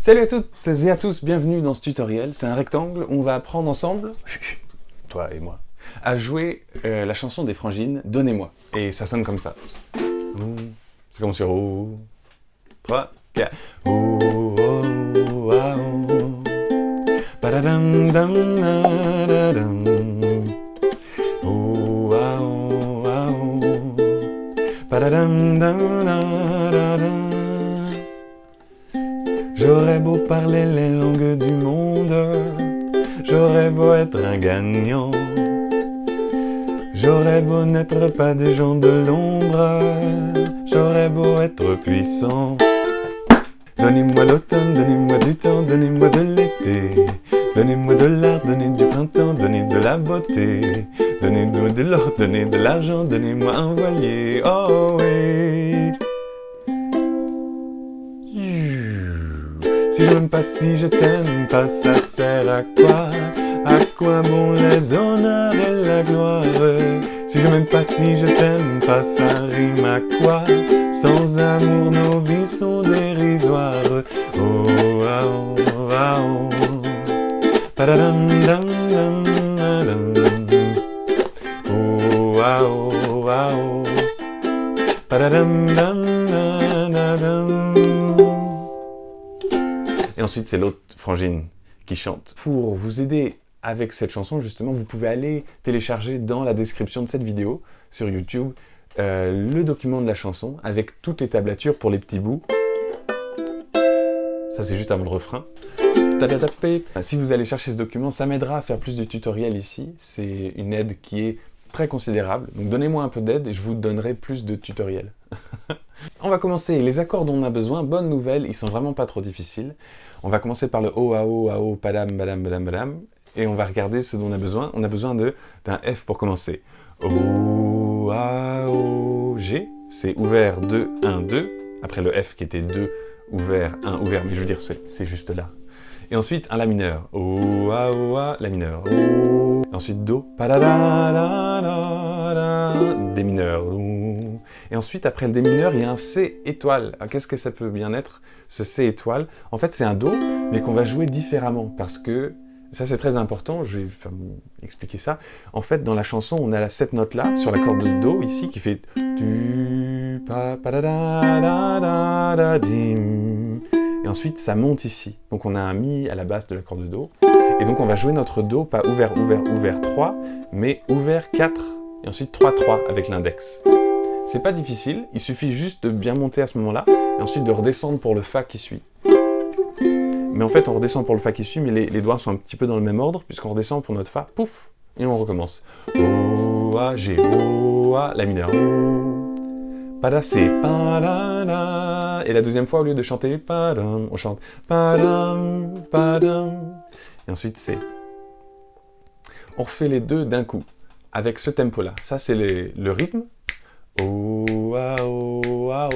Salut à toutes et à tous, bienvenue dans ce tutoriel. C'est un rectangle où on va apprendre ensemble, toi et moi, à jouer la chanson des Frangines, Donnez-moi. Et ça sonne comme ça. C'est comme sur O, 3, 4. O, O, ah, O. Padadam, dam, dadam. O, ah, O, ah, O. Padadam, dam, dadam. J'aurais beau parler les langues du monde, j'aurais beau être un gagnant, j'aurais beau n'être pas des gens de l'ombre, j'aurais beau être puissant. Donnez-moi l'automne, donnez-moi du temps, donnez-moi de l'été, donnez-moi de l'art, donnez du printemps, donnez de la beauté, donnez-moi de l'or, donnez de l'argent, donnez-moi un voilier, oh oui. Si je m'aime pas, si je t'aime pas, ça sert à quoi? À quoi bon les honneurs et la gloire? Si je m'aime pas, si je t'aime pas, ça rime à quoi? Sans amour, nos vies sont dérisoires. Oh, ah, oh, ah, oh. Padadam, dam, dam, dam. Oh, ah, oh, ah, oh. Padadam, dam, dam, dam. Et ensuite, c'est l'autre frangine qui chante. Pour vous aider avec cette chanson, justement, vous pouvez aller télécharger dans la description de cette vidéo sur YouTube le document de la chanson avec toutes les tablatures pour les petits bouts. Ça, c'est juste avant le refrain. Si vous allez chercher ce document, ça m'aidera à faire plus de tutoriels ici. C'est une aide qui est très considérable. Donc donnez-moi un peu d'aide et je vous donnerai plus de tutoriels. On va commencer. Les accords dont on a besoin, bonne nouvelle, ils sont vraiment pas trop difficiles. On va commencer par le O, A, O, A, O, padam, badam, badam, badam. Et on va regarder ce dont on a besoin. On a besoin d'un F pour commencer. O, A, O, G. C'est ouvert 2, 1, 2. Après le F qui était 2, ouvert, 1, ouvert. Mais je veux dire, c'est juste là. Et ensuite, un La mineur. O, A, La mineur. O. Et ensuite, Do. Dé mineur. Et ensuite, après le Dé mineur, il y a un C étoile. Alors, qu'est-ce que ça peut bien être, ce C étoile? En fait, c'est un Do, mais qu'on va jouer différemment. Parce que, ça c'est très important, je vais expliquer ça. En fait, dans la chanson, on a cette note-là, sur la corde de Do, ici, qui fait du, pa, pa, da, da, da, da, da, dim. Et ensuite, ça monte ici. Donc, on a un Mi à la base de la corde de Do. Et donc, on va jouer notre Do, pas ouvert, ouvert, ouvert 3, mais ouvert 4, et ensuite 3, 3 avec l'index. C'est pas difficile, il suffit juste de bien monter à ce moment-là, et ensuite de redescendre pour le Fa qui suit. Mais en fait, on redescend pour le Fa qui suit, mais les doigts sont un petit peu dans le même ordre, puisqu'on redescend pour notre Fa, pouf, et on recommence. O, A, G, O, A, La mineur, O. Pada, C, padam. Et la deuxième fois, au lieu de chanter padam, on chante padam, padam. Et ensuite, C. On refait les deux d'un coup, avec ce tempo-là. Ça, c'est le rythme. O, A, O, A, O,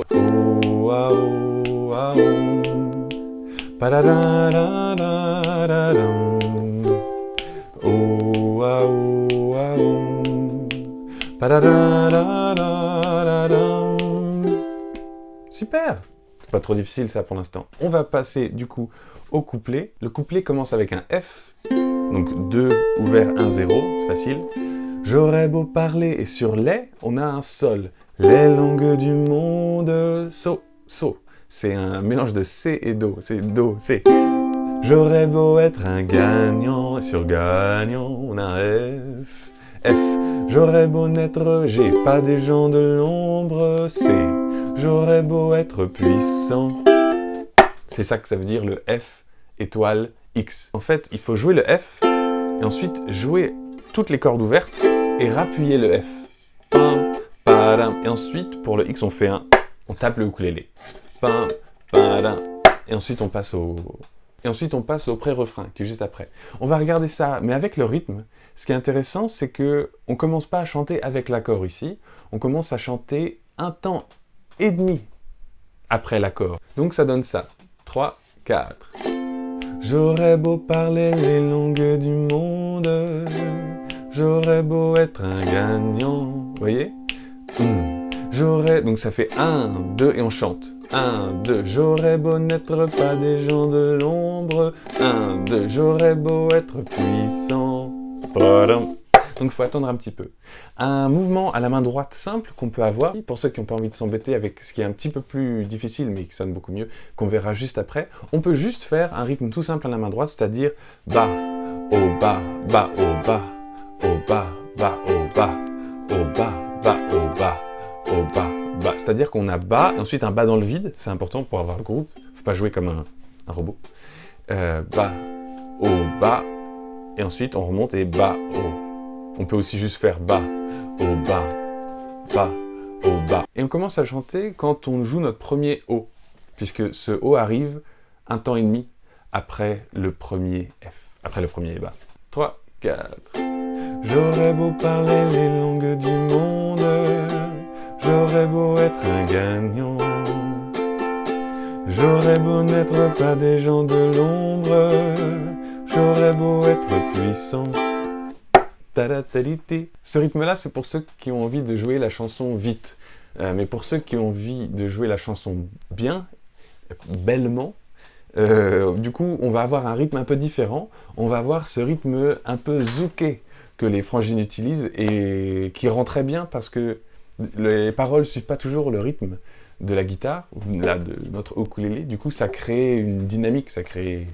O, A, O, A, O. Padadadadadadam. O, A, O, A, O. Padadadadadadam. Super! C'est pas trop difficile ça pour l'instant. On va passer du coup au couplet. Le couplet commence avec un F. Donc 2, ouvert, 1, 0, c'est facile. J'aurais beau parler, et sur les, on a un sol. Les langues du monde, so, so. C'est un mélange de C et Do. C'est Do, C. J'aurais beau être un gagnant, et sur gagnant, on a un F. F. J'aurais beau n'être G, pas des gens de l'ombre, C. J'aurais beau être puissant. C'est ça que ça veut dire le F étoile X. En fait, il faut jouer le F, et ensuite jouer toutes les cordes ouvertes, et rappuyer le F. Pam, padam. Et ensuite, pour le X, on fait on tape le ukulélé. Pam, padam. Et ensuite, on passe au pré-refrain, qui est juste après. On va regarder ça, mais avec le rythme. Ce qui est intéressant, c'est que on commence pas à chanter avec l'accord ici, on commence à chanter un temps et demi après l'accord. Donc ça donne ça. 3, 4. J'aurais beau parler les langues du monde, j'aurais beau être un gagnant. Vous voyez? Donc ça fait 1, 2 et on chante. 1, 2, j'aurais beau n'être pas des gens de l'ombre. 1, 2, j'aurais beau être puissant. Padam. Donc il faut attendre un petit peu. Un mouvement à la main droite simple qu'on peut avoir, pour ceux qui n'ont pas envie de s'embêter avec ce qui est un petit peu plus difficile mais qui sonne beaucoup mieux, qu'on verra juste après, on peut juste faire un rythme tout simple à la main droite, c'est-à-dire bas, au bas, bas, au bas, au bas, bas, au bas, au bas, bas, au bas, au bas, bas. C'est-à-dire qu'on a bas et ensuite un bas dans le vide, c'est important pour avoir le groupe, faut pas jouer comme un robot. Bas, au bas, et ensuite on remonte et bas, au. On peut aussi juste faire bas, au bas, au bas. Et on commence à chanter quand on joue notre premier O, puisque ce O arrive un temps et demi après le premier F, après le premier bas. 3, 4. J'aurais beau parler les langues du monde, j'aurais beau être un gagnant. J'aurais beau n'être pas des gens de l'ombre, j'aurais beau être puissant. Ce rythme-là, c'est pour ceux qui ont envie de jouer la chanson vite. Mais pour ceux qui ont envie de jouer la chanson bien, bellement, du coup, on va avoir un rythme un peu différent. On va avoir ce rythme un peu zouké que les frangines utilisent et qui rend très bien parce que les paroles suivent pas toujours le rythme de la guitare, là, de notre ukulélé. Du coup, ça crée une dynamique, ça crée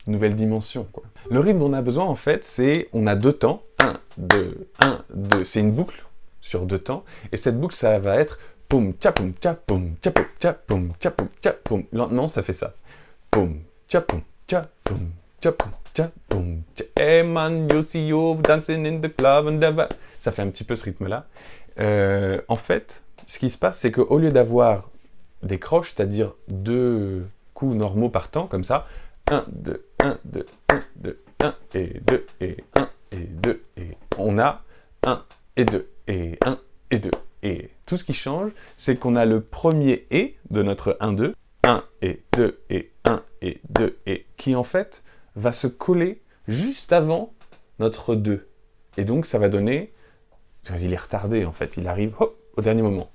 une nouvelle dimension, quoi. Le rythme dont on a besoin, en fait, c'est, on a deux temps, 1, 2, 1, 2, c'est une boucle sur deux temps, et cette boucle, ça va être poum, tcha, poum, tcha, poum, tcha, poum, tcha, poum, tcha, poum, tcha, poum. Lentement, ça fait ça. Poum, tcha, poum, tcha, poum, tcha, poum, tcha, poum, tcha. Hey man, you see you dancing in the club and the... Ça fait un petit peu ce rythme-là. En fait, ce qui se passe, c'est qu'au lieu d'avoir des croches, c'est-à-dire deux coups normaux par temps, comme ça, 1, 2, 1, 2, 1, 2, 1, et 2, et 1, et 2, et on a 1, et 2, et 1, et 2. Et tout ce qui change, c'est qu'on a le premier et de notre 1, 2, 1, et 2, et 1, et 2, et qui en fait va se coller juste avant notre 2. Et donc ça va donner, il est retardé en fait, il arrive hop, au dernier moment.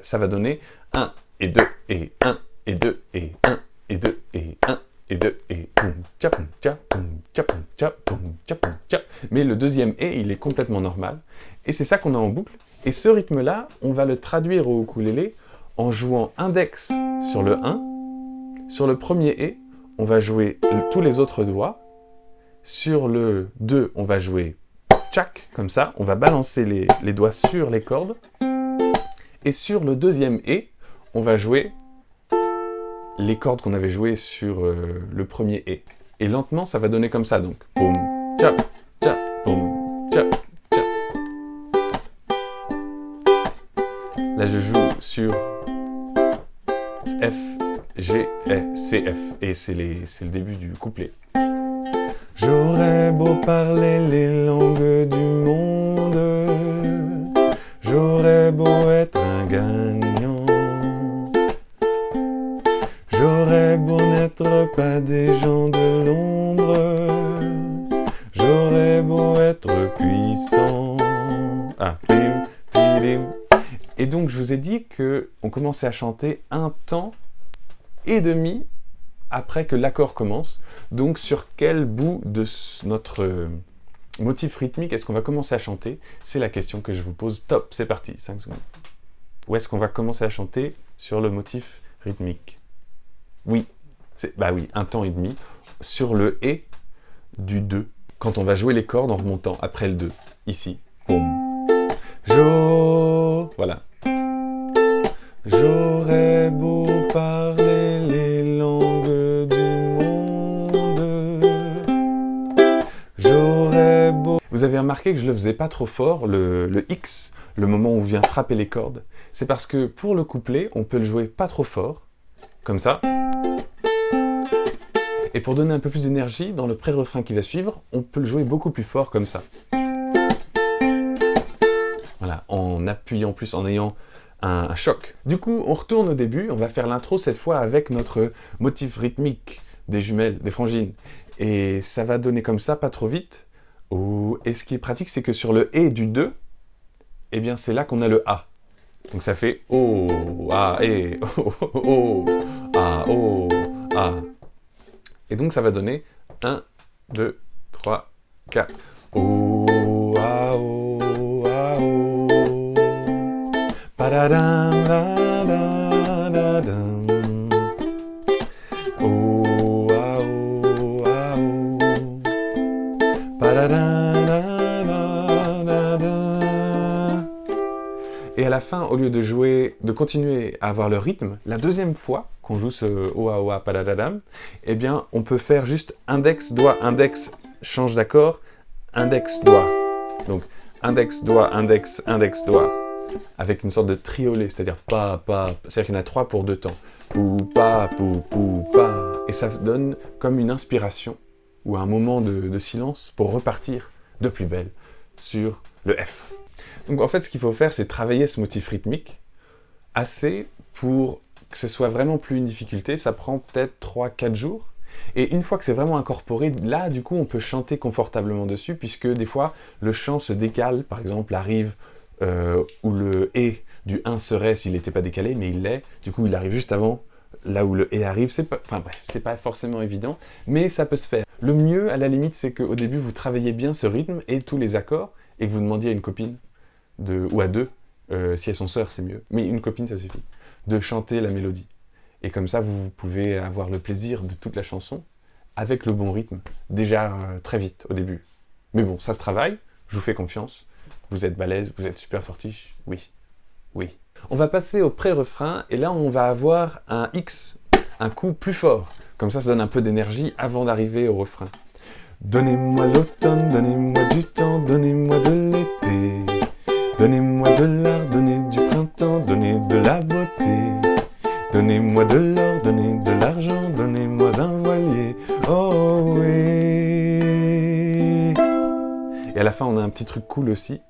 Ça va donner 1, et 2, et 1, et 2, et 1, et 2, et 1, et 2, et poum, tcha, poum, tcha, poum, tcha, poum, tcha, poum, tcha, poum, tcha. Mais le deuxième et, il est complètement normal. Et c'est ça qu'on a en boucle. Et ce rythme-là, on va le traduire au ukulélé en jouant index sur le 1. Sur le premier et, on va jouer tous les autres doigts. Sur le 2, on va jouer tchac, comme ça. On va balancer les doigts sur les cordes. Et sur le deuxième et, on va jouer les cordes qu'on avait jouées sur le premier et. Et lentement, ça va donner comme ça, donc. Boum, tcha, tcha, boum, tcha, tcha. Là, je joue sur F, G, E, C, F. Et c'est le début du couplet. J'aurais beau parler les langues du monde, j'aurais beau être un gagnant. J'aurais beau n'être pas des gens de l'ombre, j'aurais beau être puissant. Ah, pim, pim. Et donc je vous ai dit qu'on commençait à chanter un temps et demi après que l'accord commence. Donc sur quel bout de notre motif rythmique est-ce qu'on va commencer à chanter? C'est la question que je vous pose. Top, c'est parti, 5 secondes. Où est-ce qu'on va commencer à chanter sur le motif rythmique? Oui, oui, un temps et demi, sur le « et » du 2, quand on va jouer les cordes en remontant après le 2, ici. Boum. Voilà. J'aurais beau parler les langues du monde, j'aurais beau... Vous avez remarqué que je le faisais pas trop fort, le X, le moment où on vient frapper les cordes. C'est parce que pour le couplet, on peut le jouer pas trop fort, comme ça. Et pour donner un peu plus d'énergie, dans le pré-refrain qui va suivre, on peut le jouer beaucoup plus fort comme ça. Voilà, en appuyant plus, en ayant un choc. Du coup, on retourne au début, on va faire l'intro cette fois avec notre motif rythmique des jumelles, des frangines. Et ça va donner comme ça, pas trop vite. Et ce qui est pratique, c'est que sur le « et » du 2, eh bien c'est là qu'on a le « a ». Donc ça fait O, A, E, O, A, O, A. Et donc ça va donner 1, 2, 3, 4. O, A, O, A, O. Padadam, da, da, da, dam. O, A, O, A, O. Padadam, da, da, da, da. Et à la fin, au lieu de continuer à avoir le rythme, la deuxième fois qu'on joue ce Oa Oa Padadadam, eh bien, on peut faire juste index, doigt, index, change d'accord, index, doigt. Donc, index, doigt, index, index, doigt. Avec une sorte de triolet, c'est-à-dire pa, pa, c'est-à-dire qu'il y en a 3 pour 2 temps. Pou, pa, pou, pou, pa. Et ça donne comme une inspiration ou un moment de silence pour repartir de plus belle sur le F. Donc en fait, ce qu'il faut faire, c'est travailler ce motif rythmique assez pour que ce soit vraiment plus une difficulté. Ça prend peut-être 3-4 jours. Et une fois que c'est vraiment incorporé, là, du coup, on peut chanter confortablement dessus, puisque des fois, le chant se décale. Par exemple, arrive où le « et » du 1 serait s'il n'était pas décalé, mais il l'est. Du coup, il arrive juste avant, là où le « et » arrive. C'est pas forcément évident, mais ça peut se faire. Le mieux, à la limite, c'est qu'au début, vous travaillez bien ce rythme et tous les accords, et que vous demandiez à une copine, ou à deux, si elles sont sœurs, c'est mieux, mais une copine, ça suffit, de chanter la mélodie. Et comme ça, vous pouvez avoir le plaisir de toute la chanson, avec le bon rythme, déjà très vite, au début. Mais bon, ça se travaille, je vous fais confiance, vous êtes balèze, vous êtes super fortiche, oui, oui. On va passer au pré-refrain, et là, on va avoir un X, un coup plus fort. Comme ça donne un peu d'énergie avant d'arriver au refrain. Donnez-moi l'automne, donnez-moi du temps, donnez-moi de l'été. Donnez-moi de l'art, donnez du printemps, donnez de la beauté. Donnez-moi de l'or, donnez de l'argent, donnez-moi un voilier. Oh oui. Et à la fin, on a un petit truc cool aussi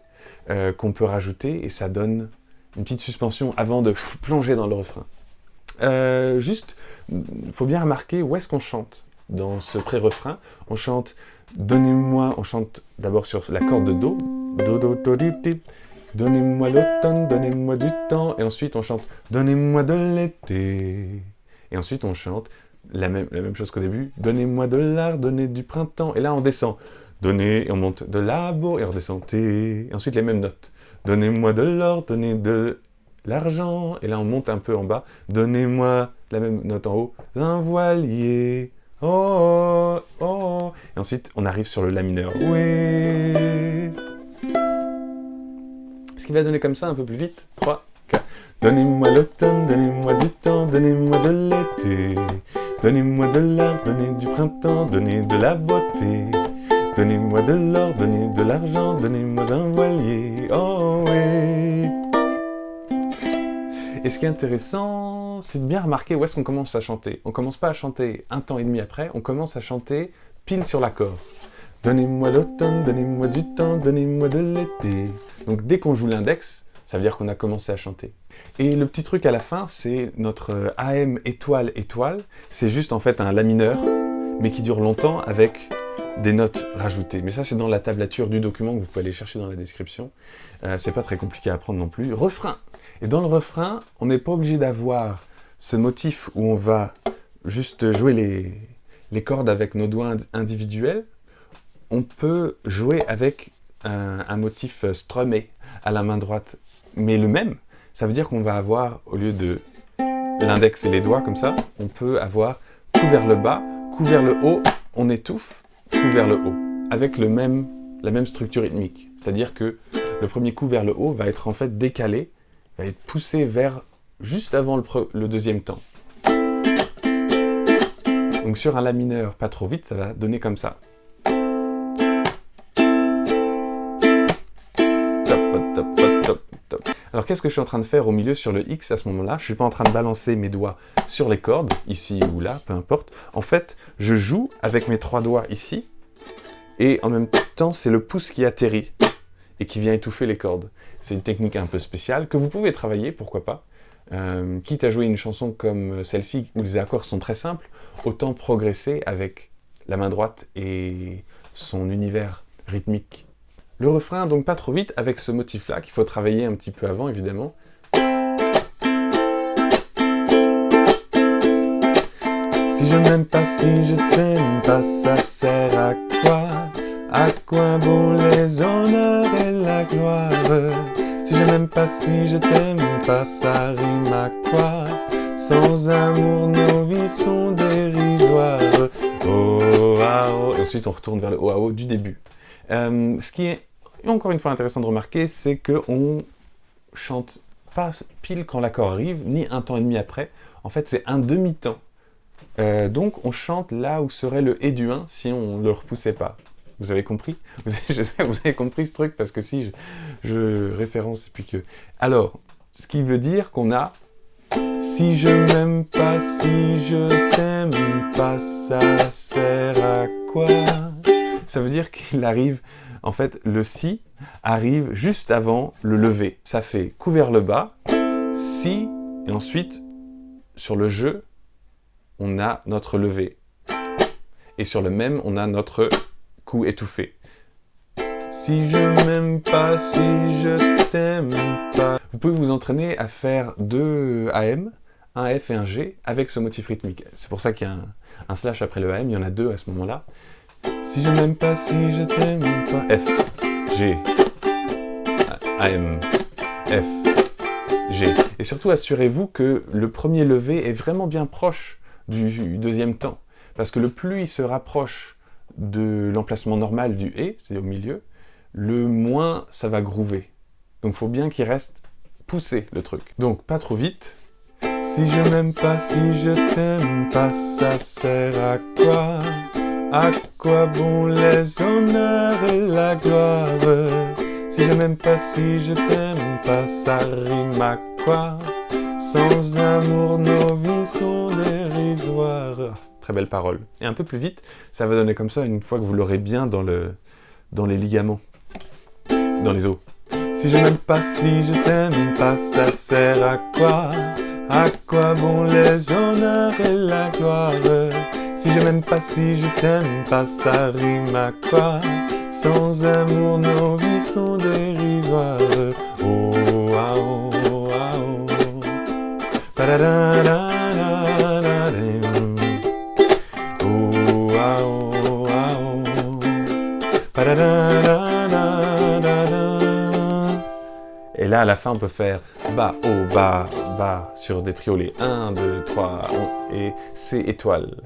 qu'on peut rajouter et ça donne une petite suspension avant de plonger dans le refrain. Juste, il faut bien remarquer où est-ce qu'on chante dans ce pré-refrain. On chante donnez-moi, on chante d'abord sur la corde de Do, Do, Do, Do, Dip, Dip. Donnez-moi l'automne, donnez-moi du temps. Et ensuite, on chante donnez-moi de l'été. Et ensuite, on chante la même chose qu'au début. Donnez-moi de l'art, donnez du printemps. Et là, on descend. Donnez, et on monte de la beau, et on redescend. Et ensuite, les mêmes notes. Donnez-moi de l'or, donnez de l'argent. Et là, on monte un peu en bas. Donnez-moi la même note en haut. Un voilier. Oh, oh, oh. Et ensuite, on arrive sur le La mineur. Oui. Ce qui va donner comme ça un peu plus vite. 3, 4. Donnez-moi l'automne, donnez-moi du temps, donnez-moi de l'été. Donnez-moi de l'art, donnez du printemps, donnez de la beauté. Donnez-moi de l'or, donnez de l'argent, donnez-moi un voilier. Oh oui. Et ce qui est intéressant, c'est de bien remarquer où est-ce qu'on commence à chanter. On commence pas à chanter un temps et demi après, on commence à chanter pile sur l'accord. Donnez-moi l'automne, donnez-moi du temps, donnez-moi de l'été. Donc dès qu'on joue l'index, ça veut dire qu'on a commencé à chanter. Et le petit truc à la fin, c'est notre AM étoile étoile. C'est juste en fait un La mineur, mais qui dure longtemps avec des notes rajoutées. Mais ça, c'est dans la tablature du document que vous pouvez aller chercher dans la description. C'est pas très compliqué à apprendre non plus. Refrain. Et dans le refrain, on n'est pas obligé d'avoir ce motif où on va juste jouer les cordes avec nos doigts individuels. On peut jouer avec un motif strummé à la main droite, mais le même. Ça veut dire qu'on va avoir, au lieu de l'index et les doigts comme ça, on peut avoir coup vers le bas, coup vers le haut, on étouffe, coup vers le haut, avec la même structure rythmique. C'est-à-dire que le premier coup vers le haut va être en fait décalé, va être poussé vers juste avant le deuxième temps. Donc sur un La mineur pas trop vite, ça va donner comme ça. Alors qu'est-ce que je suis en train de faire au milieu sur le X à ce moment-là? Je ne suis pas en train de balancer mes doigts sur les cordes, ici ou là, peu importe. En fait, je joue avec mes 3 doigts ici, et en même temps, c'est le pouce qui atterrit et qui vient étouffer les cordes. C'est une technique un peu spéciale que vous pouvez travailler, pourquoi pas. Quitte à jouer une chanson comme celle-ci, où les accords sont très simples, autant progresser avec la main droite et son univers rythmique. Le refrain, donc pas trop vite, avec ce motif-là, qu'il faut travailler un petit peu avant, évidemment. Si je m'aime pas, si je t'aime pas, ça sert à quoi? À quoi bon les honneurs et la gloire? Si je m'aime pas, si je t'aime pas, ça rime à quoi? Sans amour, nos vies sont dérisoires. Oh, ah, oh. Et ensuite, on retourne vers le oh, ah, oh du début. Ce qui est encore une fois intéressant de remarquer, c'est qu'on chante pas pile quand l'accord arrive, ni un temps et demi après. En fait, c'est un demi-temps. Donc, on chante là où serait le et du 1 si on ne le repoussait pas. Vous avez compris? J'espère que vous avez compris ce truc, parce que si je référence et puis que... Alors, ce qui veut dire qu'on a si je m'aime pas, si je t'aime pas, ça sert à quoi? Ça veut dire qu'il arrive, en fait, le si arrive juste avant le levé. Ça fait coup vers le bas, si, et ensuite, sur le je, on a notre levé. Et sur le même, on a notre coup étouffé. Si je m'aime pas, si je t'aime pas. Vous pouvez vous entraîner à faire 2 AM, un F et un G, avec ce motif rythmique. C'est pour ça qu'il y a un slash après le AM, il y en a 2 à ce moment-là. Si je m'aime pas, si je t'aime pas. F, G, AM, F, G. Et surtout, assurez-vous que le premier levé est vraiment bien proche du deuxième temps. Parce que le plus il se rapproche de l'emplacement normal du et, c'est-à-dire au milieu, le moins ça va groover. Donc il faut bien qu'il reste poussé le truc. Donc pas trop vite. Si je m'aime pas, si je t'aime pas, ça sert à quoi? À quoi bon les honneurs et la gloire? Si je m'aime pas, si je t'aime pas, ça rime à quoi? Sans amour, nos vies sont dérisoires. Très belle parole. Et un peu plus vite, ça va donner comme ça une fois que vous l'aurez bien dans les ligaments, dans les os. Si je m'aime pas, si je t'aime pas, ça sert à quoi? À quoi bon les honneurs et la gloire? Si je m'aime pas, si je t'aime pas, ça rime à quoi? Sans amour, nos vies sont dérisoires. Oh, ah, oh, ah, oh. Oh, ah, oh, ah, oh. Et là, à la fin, on peut faire bas, haut, bas, bas sur des triolets. 1, 2, 3, et C étoile.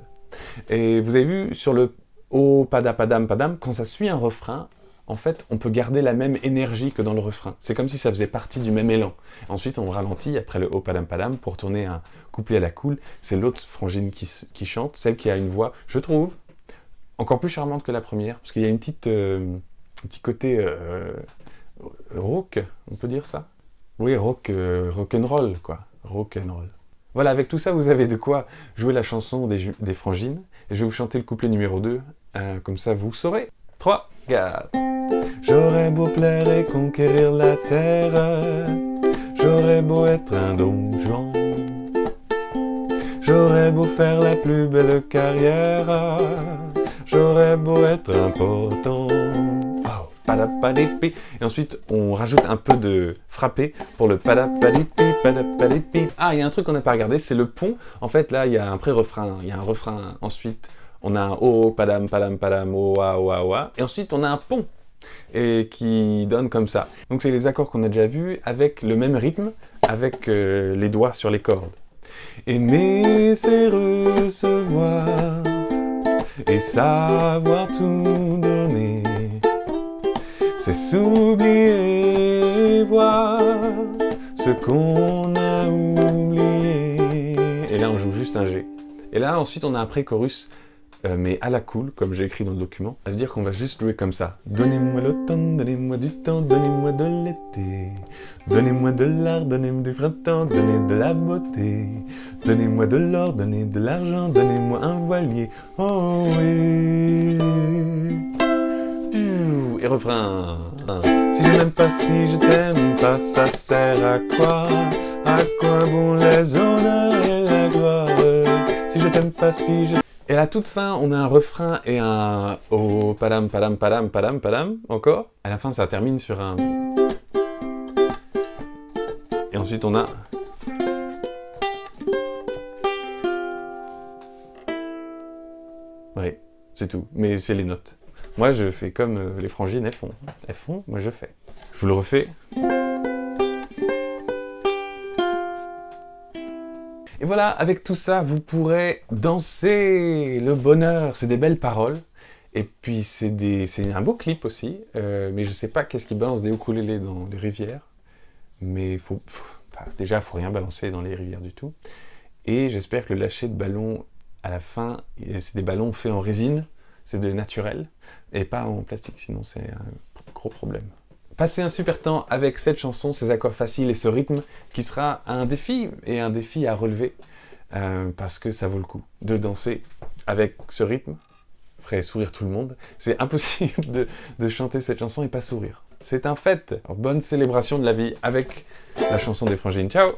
Et vous avez vu sur le oh, pada, padam, padam, quand ça suit un refrain, en fait, on peut garder la même énergie que dans le refrain. C'est comme si ça faisait partie du même élan. Ensuite, on ralentit après le oh, padam, padam pour tourner un couplet à la cool. C'est l'autre frangine qui chante, celle qui a une voix, je trouve, encore plus charmante que la première, parce qu'il y a un petit côté rock, on peut dire ça? Oui, rock'n'roll, quoi. Rock'n'roll. Voilà, avec tout ça, vous avez de quoi jouer la chanson des frangines. Et je vais vous chanter le couplet numéro 2, comme ça vous saurez. 3, 4. J'aurais beau plaire et conquérir la terre, j'aurais beau être un Don Juan, j'aurais beau faire la plus belle carrière, j'aurais beau être important. Padapadipi. Et ensuite, on rajoute un peu de frappé pour le padapadipi, padapadipi. Ah, il y a un truc qu'on n'a pas regardé, c'est le pont. En fait, là, il y a un pré-refrain, il y a un refrain. Ensuite, on a un oh, padam, padam, padam, oh, ah, oh, ah, oh, ah. Et ensuite, on a un pont et qui donne comme ça. Donc, c'est les accords qu'on a déjà vus avec le même rythme, avec les doigts sur les cordes. Aimer, c'est recevoir et savoir tout donner. C'est s'oublier, voir ce qu'on a oublié. Et là, on joue juste un G. Et là, ensuite, on a un pré-chorus, mais à la cool, comme j'ai écrit dans le document. Ça veut dire qu'on va juste jouer comme ça. Donnez-moi l'automne, donnez-moi du temps, donnez-moi de l'été. Donnez-moi de l'art, donnez-moi du printemps, donnez de la beauté. Donnez-moi de l'or, donnez de l'argent, donnez-moi un voilier. Oh oui. Et refrain. Si je m'aime pas, si je t'aime pas, ça sert à quoi? À quoi bon les honneurs et la gloire? Si je t'aime pas, si je... Et à la toute fin, on a un refrain et un oh, padam, padam, padam, padam, padam, encore. À la fin, ça termine sur un... Et ensuite, on a... Ouais, c'est tout. Mais c'est les notes. Moi, je fais comme les frangines, elles font. Elles font, moi je fais. Je vous le refais. Et voilà, avec tout ça, vous pourrez danser le bonheur. C'est des belles paroles. Et puis, c'est un beau clip aussi. Mais je sais pas qu'est-ce qui balance des ukulélés dans les rivières. Mais déjà, faut rien balancer dans les rivières du tout. Et j'espère que le lâcher de ballon à la fin, c'est des ballons faits en résine, c'est de naturel, et pas en plastique, sinon c'est un gros problème. Passez un super temps avec cette chanson, ces accords faciles et ce rythme qui sera un défi, et un défi à relever, parce que ça vaut le coup. De danser avec ce rythme ferait sourire tout le monde. C'est impossible de chanter cette chanson et pas sourire. C'est un fait. Alors, bonne célébration de la vie avec la chanson des frangines. Ciao!